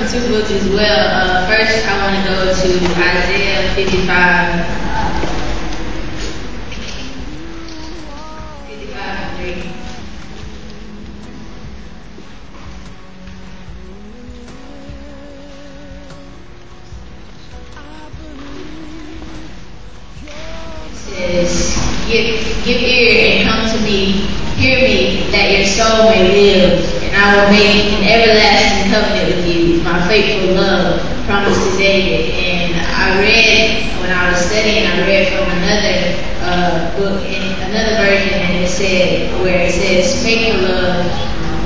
two books as well. First, I want to go to Isaiah 55. 55:3. Give ear and come to me, hear me, that your soul may live, and I will make an everlasting covenant with you, my faithful love, promised to David. And I read, when I was studying, I read from another book, in another version, and it said, where it says faithful love,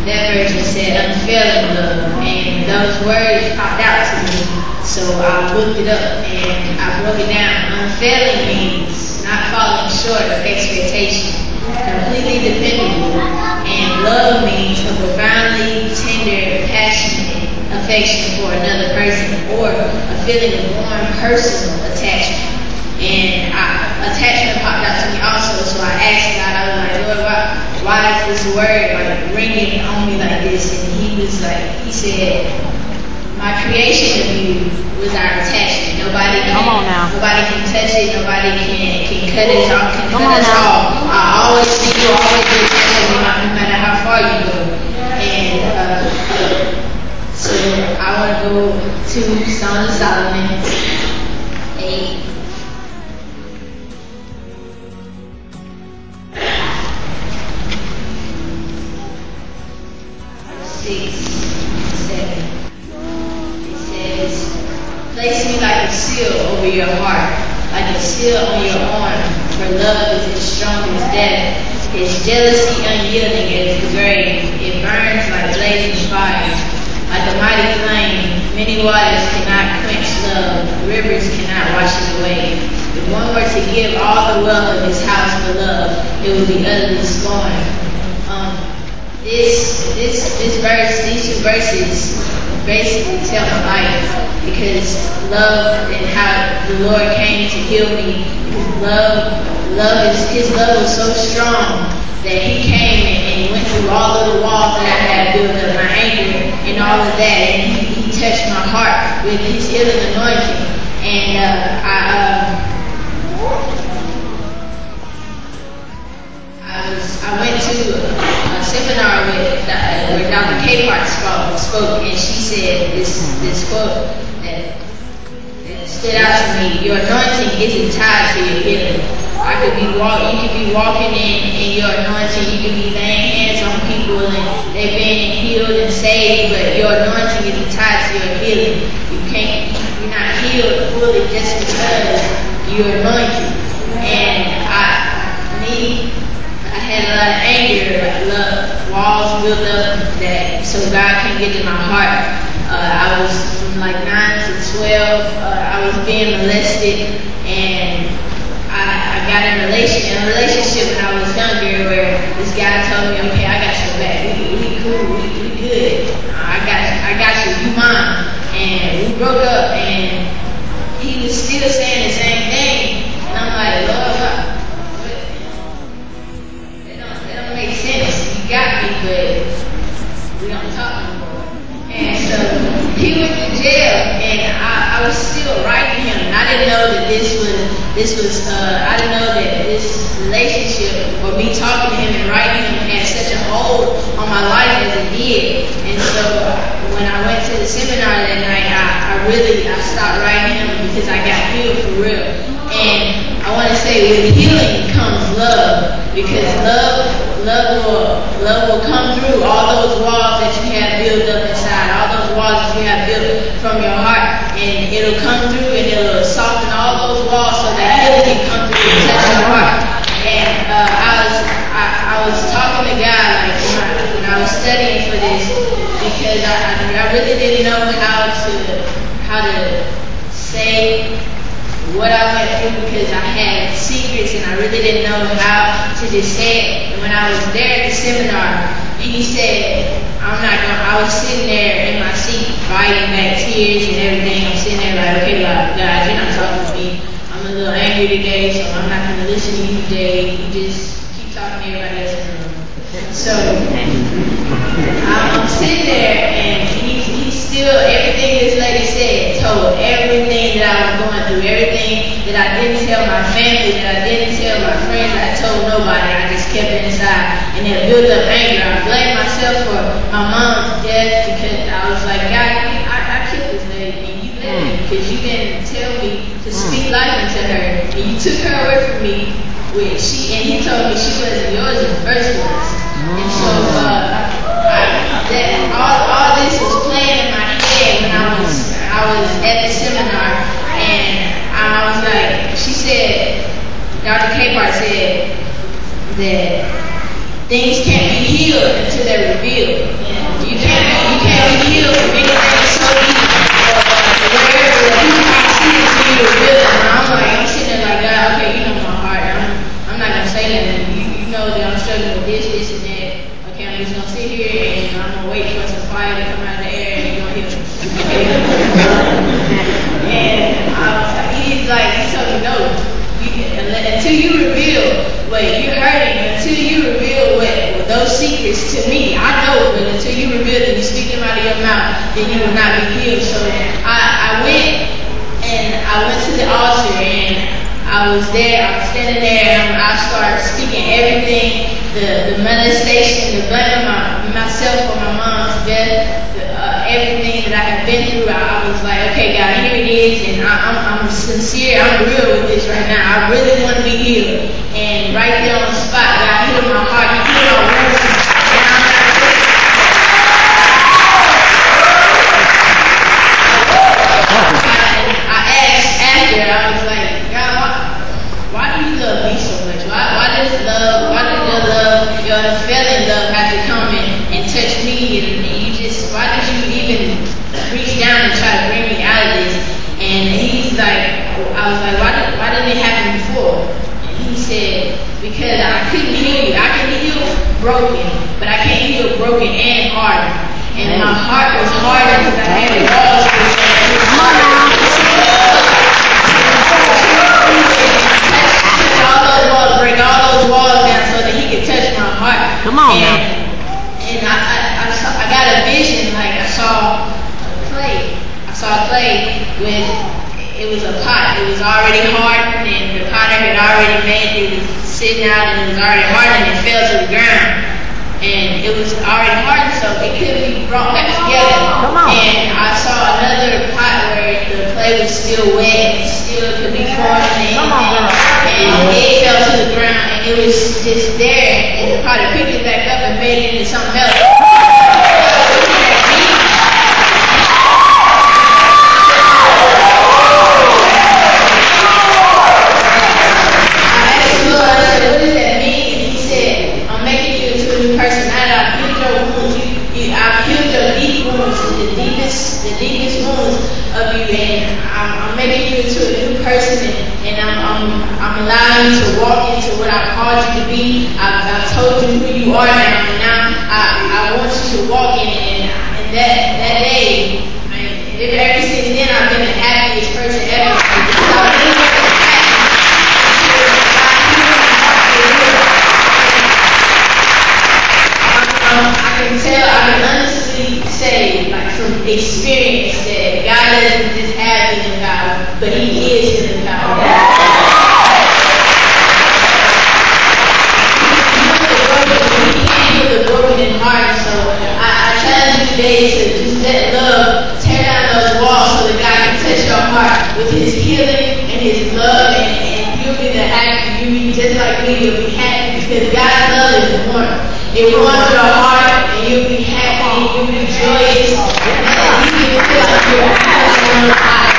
that version said unfailing love, and those words popped out to me, so I looked it up, and I broke it down. Unfailing means not falling short of expectation, completely dependable, and love means a profoundly tender, passionate affection for another person, or a feeling of warm, personal attachment. And attachment popped out to me also, so I asked God, I was like, Lord, why is this word like ringing on me like this? And he said, my creation of you was our attachment. Nobody can touch it. Nobody can cut it off. I always see you, always be attached to me, no matter how far you go. And so I want to go to Song of Solomon 8. 6, 7. Place me like a seal over your heart, like a seal on your arm, for love is as strong as death, its jealousy unyielding as the grave, it burns like blazing fire, like a mighty flame, many waters cannot quench love, rivers cannot wash it away. If one were to give all the wealth of his house for love, it would be utterly scorned. These two verses basically tell my life, because love and how the Lord came to heal me. His love was so strong that He came and He went through all of the walls that I had built up, my anger and all of that, and He touched my heart with His healing anointing. And I went to a seminar where Dr. Capehart spoke, and she said this quote that stood out to me: your anointing isn't tied to your healing. You could be walking in your anointing, you could be laying hands on people and they've been healed and saved, but your anointing isn't tied to your healing. You're not healed fully just because you're anointed. And I had a lot of anger, walls built up so God can get in my heart. I was from like 9 to 12. I was being molested, and I got in a relationship when I was younger, where this guy told me, okay, I got your back. We cool. We good. I got you. You mine. And we broke up, and he was still saying the same thing. And I'm like, Lord, you got me, but we don't talk no more. And so he went to jail, and I was still writing him. And I didn't know that I didn't know that this relationship, or me talking to him and writing him, had such a hold on my life as it did. And so when I went to the seminar that night, I stopped writing him because I got healed for real. And I want to say, with healing comes love, because love will come through all those walls that you have built up inside, all those walls that you have built from your heart, and it'll come through and it'll soften all those walls so that healing can come through and touch your heart. And I was talking to God when I was studying for this, because I really didn't know how to say what I went through, because I had secrets and I really didn't know how to just say it. And when I was there at the seminar, he said, I was sitting there in my seat fighting back tears and everything. I'm sitting there like, okay, God, you're not talking to me. I'm a little angry today, so I'm not going to listen to you today. You just keep talking to everybody else in the room. So I'm sitting there, and he's still, everything everything that I was going through, everything that I didn't tell my family, that I didn't tell my friends, I told nobody. I just kept it inside, and it built up anger. I blamed myself for my mom's death because I was like, God, I killed this lady, and you let me because you didn't tell me to speak life into her, and you took her away from me. And he told me she wasn't yours, the first was. And so all this was playing in my head when I was at the seminar, and I was like, she said, Dr. Capehart said that things can't be healed until they're revealed. You can't be healed from anything so deep. Wherever you can't see it until you reveal it. And I'm sitting there like, God, okay, you know my heart. I'm not gonna say nothing. You know that I'm struggling with this, and that. Okay, I'm just gonna sit here and I'm gonna wait for some fire to come out of the air and you're gonna heal me. And I was like, he told me no. Until you reveal what you're hurting, until you reveal what those secrets to me, I know, but until you reveal them, you speak them out of your mouth, then you will not be healed. So I went to the altar, and I was there, I was standing there, and I started speaking everything, the molestation, the blaming myself for my mom's death, everything that I have been through. I was like, okay, God, here it is, and I'm sincere, I'm real with this right now. I really want to be healed. And right there on the spot, God healed my heart, He healed my wounds, and I'm not I asked after, I was like, God, why do you love me so much? Why does your love, your unfailing love have to come and touch me, and why did you even reach down and try to bring me out of this? And he's like, I was like, why didn't it happen before? And he said, because I couldn't heal you. I can heal broken, but I can't heal broken and hardened. And my heart was hardened because I had walls. Break all those walls down so that he could touch my heart. Come on now. And I got a vision, like I saw clay. I saw clay with, it was a pot. It was already hardened, and the potter had already it was sitting out, and it was already hardened, and it fell to the ground. And it was already hardened, so it could be brought back together. And I saw another pot where the clay was still wet, and still could be formed, and it fell to the ground, and it was just there, and the potter picked it back up and made it into something else. The deepest wounds of you, and I'm making you into a new person, and I'm allowing you to walk into what I've called you to be. I've told you who you are now, and now I want you to walk in it. And that day, ever since then, I've been the happiest person ever. I can tell, I can honestly say, like from experience, that God doesn't just have healing power, but He is healing power. He came with a broken heart, so I challenge you today to just let love tear down those walls so that God can touch your heart with His healing and His love, and you'll be the happy, you'll be just like me, you'll be happy because God's love is warm. It warms your heart, and you'll be happy, you'll be joyous, and you can feel like your eyes on your heart.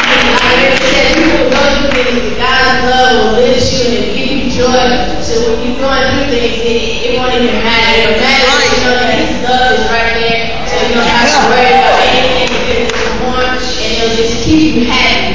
And like I said, people go through things, but God's love will lift you and give you joy. So when you're going through things, it won't even matter. It'll matter if you know that His love is right there, so you don't have to worry about anything because it's warm, and it'll just keep you happy.